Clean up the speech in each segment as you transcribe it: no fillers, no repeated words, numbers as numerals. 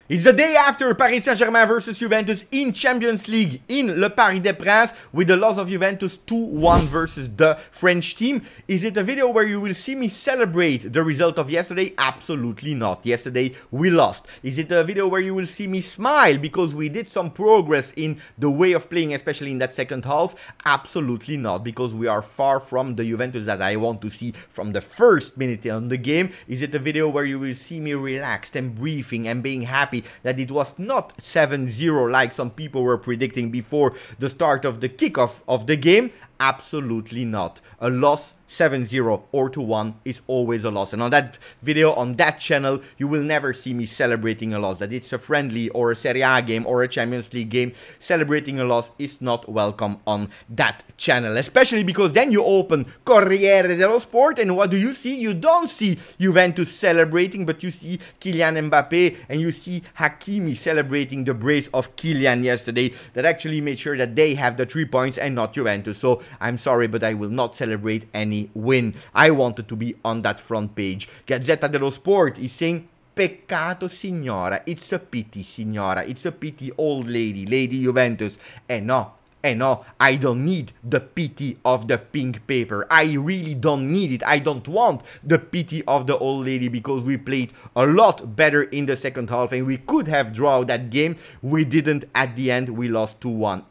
It's the day after Paris Saint-Germain versus Juventus in Champions League in Le Paris des Princes with the loss of Juventus 2-1 versus the French team. Is it a video where you will see me celebrate the result of yesterday? Absolutely not. Yesterday we lost. Is it a video where you will see me smile because we did some progress in the way of playing, especially in that second half? Absolutely not, because we are far from the Juventus that I want to see from the first minute on the game. Is it a video where you will see me relaxed and breathing and being happy that it was not 7-0 like some people were predicting before the start of the kickoff of the game? Absolutely not. A loss 7-0 or 2-1 is always a loss, and on that video on that channel you will never see me celebrating a loss. That it's a friendly or a Serie A game or a Champions League game, celebrating a loss is not welcome on that channel, especially because then you open Corriere dello Sport and what do you see? You don't see Juventus celebrating, but you see Kylian Mbappe and you see Hakimi celebrating the brace of Kylian yesterday that actually made sure that they have the 3 points and not Juventus. So I'm sorry, but I will not celebrate any win. I wanted to be on that front page. Gazzetta dello Sport is saying, peccato signora, it's a pity signora, it's a pity old lady, Lady Juventus. And no, I don't need the pity of the pink paper. I really don't need it. I don't want the pity of the old lady, because we played a lot better in the second half and we could have drawn that game. We didn't. At the end we lost 2-1.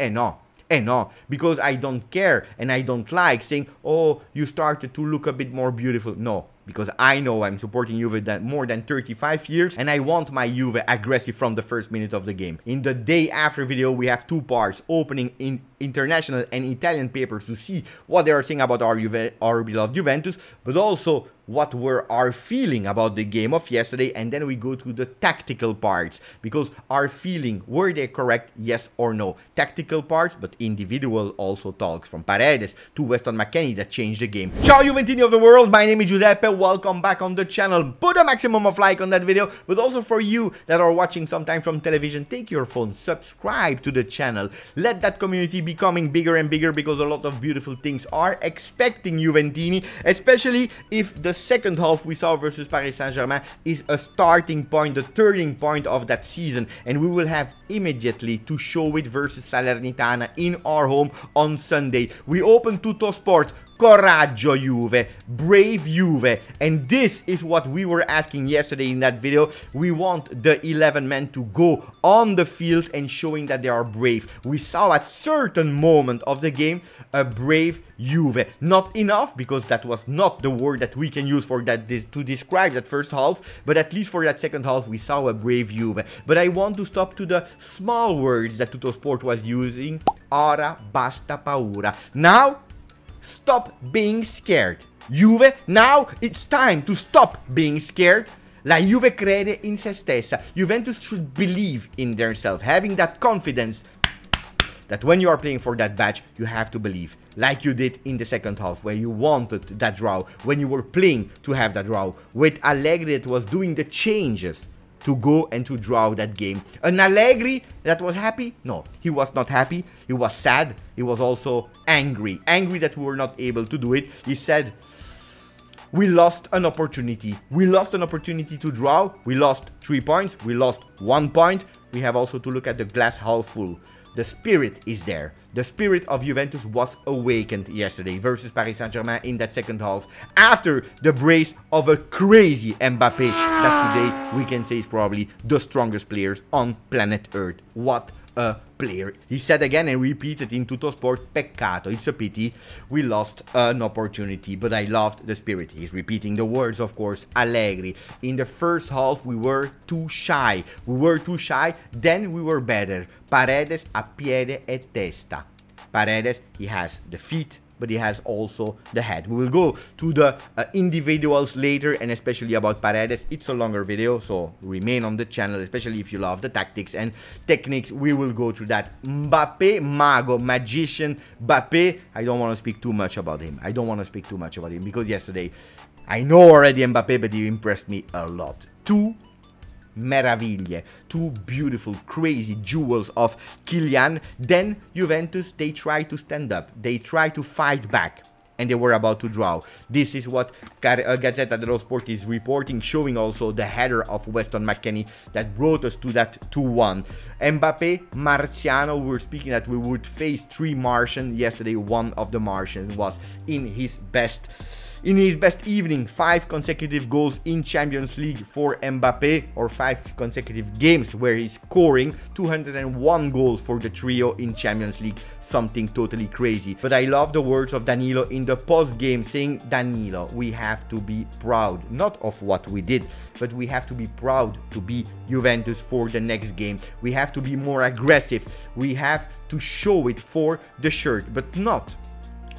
And no, because I don't care and I don't like saying, oh, you started to look a bit more beautiful. No, because I know I'm supporting Juve that more than 35 years and I want my Juve aggressive from the first minute of the game. In the day after video we have two parts, opening in international and Italian papers to see what they are saying about our beloved Juventus, but also what were our feeling about the game of yesterday, and then we go to the tactical parts, because our feeling, were they correct, yes or no? Tactical parts, but individual also talks from Paredes to Weston McKennie that changed the game. Ciao Juventini of the world, my name is Giuseppe, welcome back on the channel. Put a maximum of like on that video, but also for you that are watching sometime from television, take your phone, subscribe to the channel, let that community becoming bigger and bigger, because a lot of beautiful things are expecting Juventini, especially if the second half we saw versus Paris Saint-Germain is a starting point, the turning point of that season, and we will have immediately to show it versus Salernitana in our home on Sunday. We open Tutto Sport, Coraggio Juve, brave Juve, and this is what we were asking yesterday in that video. We want the 11 men to go on the field and showing that they are brave. We saw at certain moment of the game a brave Juve. Not enough, because that was not the word that we can use for that to describe that first half, but at least for that second half we saw a brave Juve. But I want to stop to the small words that Tutto Sport was using. Ora basta paura. Now stop being scared. Juve, now it's time to stop being scared. La Juve crede in se stessa. Juventus should believe in themselves, having that confidence that when you are playing for that badge, you have to believe. Like you did in the second half, where you wanted that draw, when you were playing to have that draw. With Allegri that was doing the changes to go and to draw that game. An Allegri that was happy? No, he was not happy. He was sad. He was also angry. Angry that we were not able to do it. He said, we lost an opportunity. We lost an opportunity to draw. We lost 3 points. We lost 1 point. We have also to look at the glass half full. The spirit is there. The spirit of Juventus was awakened yesterday versus Paris Saint-Germain in that second half, after the brace of a crazy Mbappe that today we can say is probably the strongest players on planet Earth. What a player. He said again and repeated in Tutto Sport, peccato, it's a pity, we lost an opportunity, but I loved the spirit. He's repeating the words, of course, Allegri. In the first half we were too shy. Then we were better. Paredes a piede e testa. Paredes, he has the feet, but he has also the head. We will go to the individuals later, and especially about Paredes. It's a longer video, so remain on the channel, especially if you love the tactics and techniques. We will go through that. Mbappe, mago, magician, Mbappe. I don't want to speak too much about him. Because yesterday, I know already Mbappe, but he impressed me a lot. Two meraviglie, two beautiful, crazy jewels of Kylian. Then Juventus, they try to stand up, they try to fight back. and they were about to draw. This is what Gazzetta dello Sport is reporting, showing also the header of Weston McKennie that brought us to that 2-1. Mbappe, Martiano, we were speaking that we would face 3 Martian. Yesterday, one of the Martians was in his best evening. 5 consecutive goals in Champions League for Mbappe, or 5 consecutive games where he's scoring. 201 goals for the trio in Champions League. Something totally crazy. But I love the words of Danilo in the post-game, saying, Danilo, we have to be proud, not of what we did, but we have to be proud to be Juventus for the next game. We have to be more aggressive. We have to show it for the shirt, but not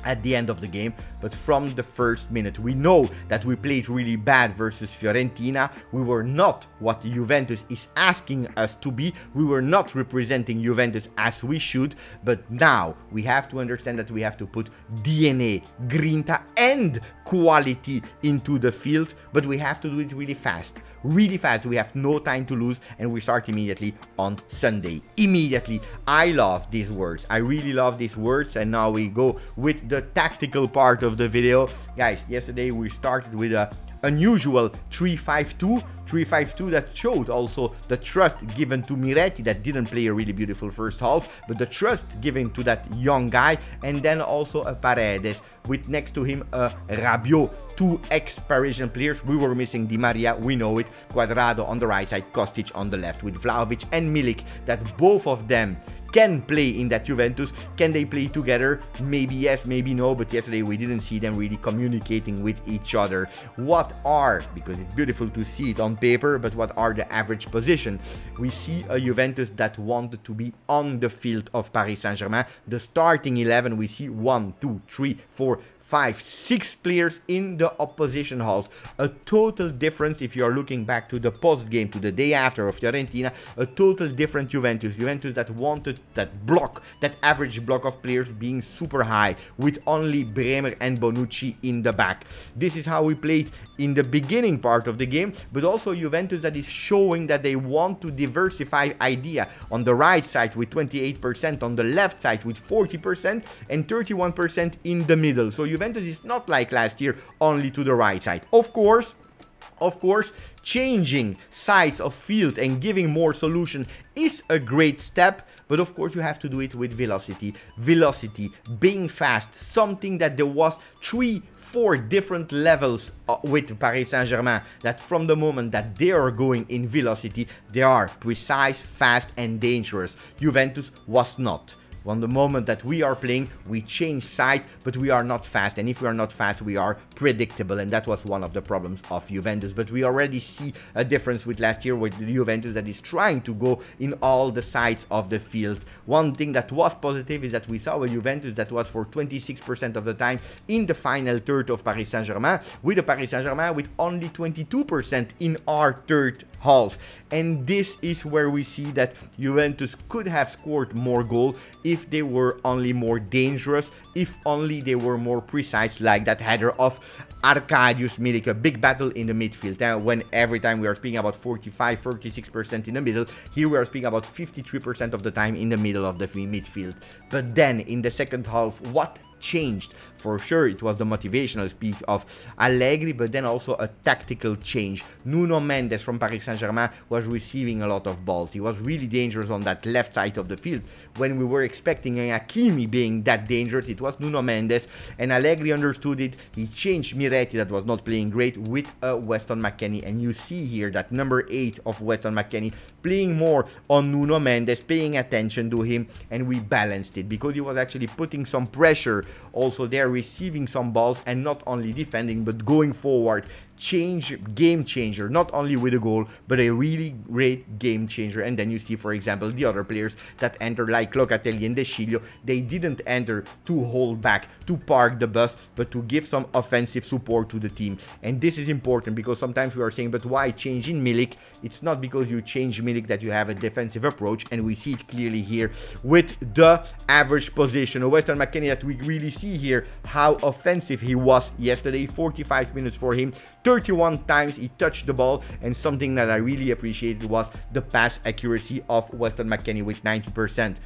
at the end of the game, but from the first minute. We know that we played really bad versus Fiorentina. We were not what Juventus is asking us to be. We were not representing Juventus as we should, but now we have to understand that we have to put DNA, grinta and quality into the field, but we have to do it really fast. Really fast. We have no time to lose, and we start immediately on Sunday. Immediately. I love these words. I really love these words. And now we go with the tactical part of the video. Guys, yesterday we started with a unusual 3-5-2 that showed also the trust given to Miretti, that didn't play a really beautiful first half, but the trust given to that young guy, and then also a Paredes with next to him a Rabiot. 2 ex-Parisian players. We were missing Di Maria, we know it. Cuadrado on the right side, Kostic on the left, with Vlahovic and Milik, that both of them can play in that Juventus. Can they play together? Maybe yes, maybe no, but yesterday we didn't see them really communicating with each other. What are, because it's beautiful to see it on paper, but what are the average position? We see a Juventus that wanted to be on the field of Paris Saint-Germain. The starting 11, we see 1, 2, 3, 4, 5, 6 players in the opposition halves. A total difference if you are looking back to the post game, to the day after of Fiorentina. A total different Juventus. Juventus that wanted that block, that average block of players being super high, with only Bremer and Bonucci in the back. This is how we played in the beginning part of the game, but also Juventus that is showing that they want to diversify idea. On the right side with 28%, on the left side with 40%, and 31% in the middle. So Juventus is not like last year only to the right side. Of course, changing sides of field and giving more solution is a great step, but of course you have to do it with velocity. Velocity, being fast, something that there was 3-4 different levels with Paris Saint-Germain, that from the moment that they are going in velocity, they are precise, fast and dangerous. Juventus was not. On the moment that we are playing, we change side, but we are not fast. And if we are not fast, we are predictable. And that was one of the problems of Juventus. But we already see a difference with last year with Juventus that is trying to go in all the sides of the field. One thing that was positive is that we saw a Juventus that was for 26% of the time in the final third of Paris Saint-Germain, with a Paris Saint-Germain with only 22% in our third half. And this is where we see that Juventus could have scored more goals if they were only more dangerous, if only they were more precise, like that header of Arkadiusz Milik. A big battle in the midfield. When every time we are speaking about 45-36% in the middle, here we are speaking about 53% of the time in the middle of the midfield. But then in the second half, what changed? For sure, it was the motivational speech of Allegri, but then also a tactical change. Nuno Mendes from Paris Saint-Germain was receiving a lot of balls. He was really dangerous on that left side of the field. When we were expecting Hakimi being that dangerous, it was Nuno Mendes, and Allegri understood it. He changed Miretti, that was not playing great, with Weston McKennie, and you see here that number 8 of Weston McKennie playing more on Nuno Mendes, paying attention to him, and we balanced it because he was actually putting some pressure also there, receiving some balls and not only defending but going forward. Game changer, not only with a goal, but a really great game changer. And then you see, for example, the other players that enter, like Locatelli and De Sciglio, they didn't enter to hold back, to park the bus, but to give some offensive support to the team. And this is important because sometimes we are saying, but why change in Milik? It's not because you change Milik that you have a defensive approach, and we see it clearly here with the average position. Weston McKennie, that we really see here how offensive he was yesterday. 45 minutes for him, 31 times he touched the ball, and something that I really appreciated was the pass accuracy of Weston McKennie with 90%.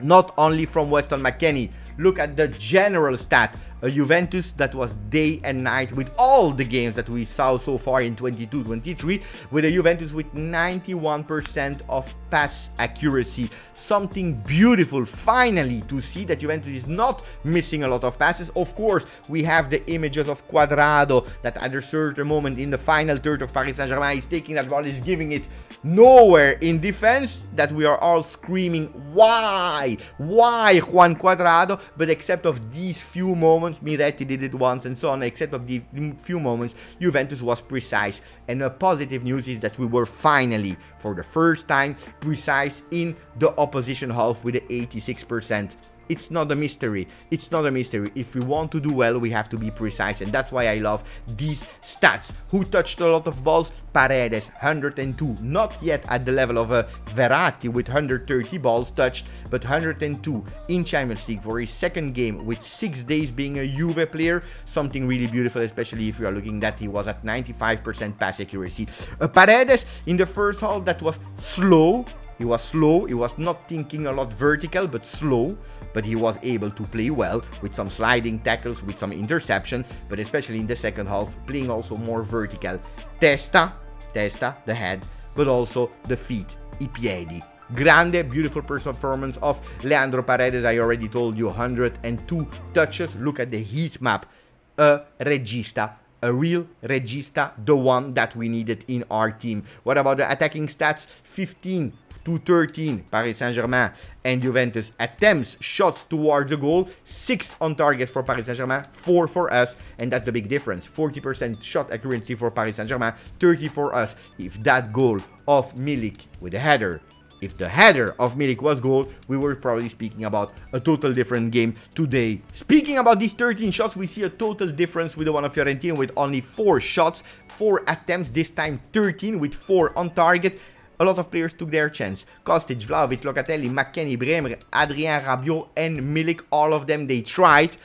Not only from Weston McKennie, look at the general stat. A Juventus that was day and night with all the games that we saw so far in 22-23, with a Juventus with 91% of pass accuracy. Something beautiful finally to see that Juventus is not missing a lot of passes. Of course, we have the images of Cuadrado that at a certain moment in the final third of Paris Saint-Germain is taking that ball, is giving it nowhere in defense, that we are all screaming, why Juan Cuadrado? But except of these few moments, Miretti did it once and so on, except of these few moments, Juventus was precise. And a positive news is that we were finally, for the first time, precise in the opposition half with the 86%. It's not a mystery. It's not a mystery. If we want to do well, we have to be precise. And that's why I love these stats. Who touched a lot of balls? Paredes, 102. Not yet at the level of a Verratti with 130 balls touched, but 102 in Champions League for his second game with 6 days being a Juve player. Something really beautiful, especially if you are looking that he was at 95% pass accuracy. Paredes in the first half, that was slow. He was slow, he was not thinking a lot vertical, but slow. But he was able to play well with some sliding tackles, with some interception, but especially in the second half, playing also more vertical. Testa, the head, but also the feet, I piedi. Grande, beautiful performance of Leandro Paredes. I already told you, 102 touches. Look at the heat map. A regista. A real regista, the one that we needed in our team. What about the attacking stats? 15 to 13, Paris Saint-Germain and Juventus attempts, shots towards the goal, 6 on target for Paris Saint-Germain, 4 for us, and that's the big difference. 40% shot accuracy for Paris Saint-Germain, 30 for us. If that goal of Milik with a header, if the header of Milik was goal, we were probably speaking about a total different game today. Speaking about these 13 shots, we see a total difference with the one of Fiorentina with only 4 shots, 4 attempts, this time 13 with 4 on target. A lot of players took their chance. Kostic, Vlahovic, Locatelli, McKennie, Bremer, Adrien Rabiot and Milik, all of them, they tried.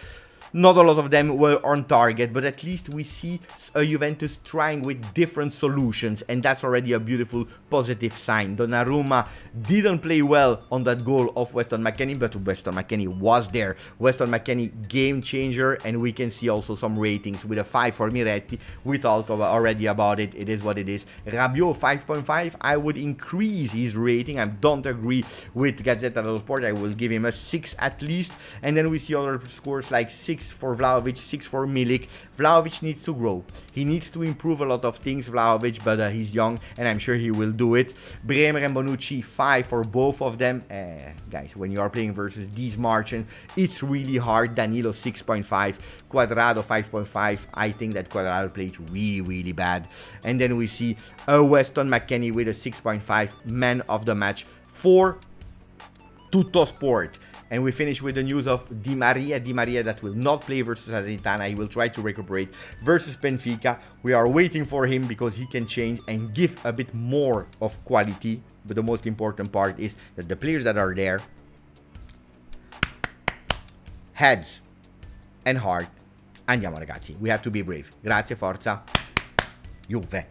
Not a lot of them were on target, but at least we see a Juventus trying with different solutions, and that's already a beautiful positive sign. Donnarumma didn't play well on that goal of Weston McKennie, but Weston McKennie was there. Weston McKennie, game changer, and we can see also some ratings with a 5 for Miretti. We talked already about it. It is what it is. Rabiot 5.5. I would increase his rating. I don't agree with Gazzetta dello Sport. I will give him a 6 at least. And then we see other scores like 6 for Vlahovic, 6 for Milik. Vlahovic needs to grow. He needs to improve a lot of things, Vlahovic, but he's young and I'm sure he will do it. Bremer and Bonucci, 5 for both of them. Guys, when you are playing versus these Martian, it's really hard. Danilo 6.5, Cuadrado 5.5. I think that Cuadrado played really bad. And then we see a Weston McKennie with a 6.5, man of the match for Tutto Sport. And we finish with the news of Di Maria. Di Maria that will not play versus Salernitana. He will try to recuperate versus Benfica. We are waiting for him because he can change and give a bit more of quality. But the most important part is that the players that are there, heads and heart, andiamo ragazzi. We have to be brave. Grazie, forza, Juve.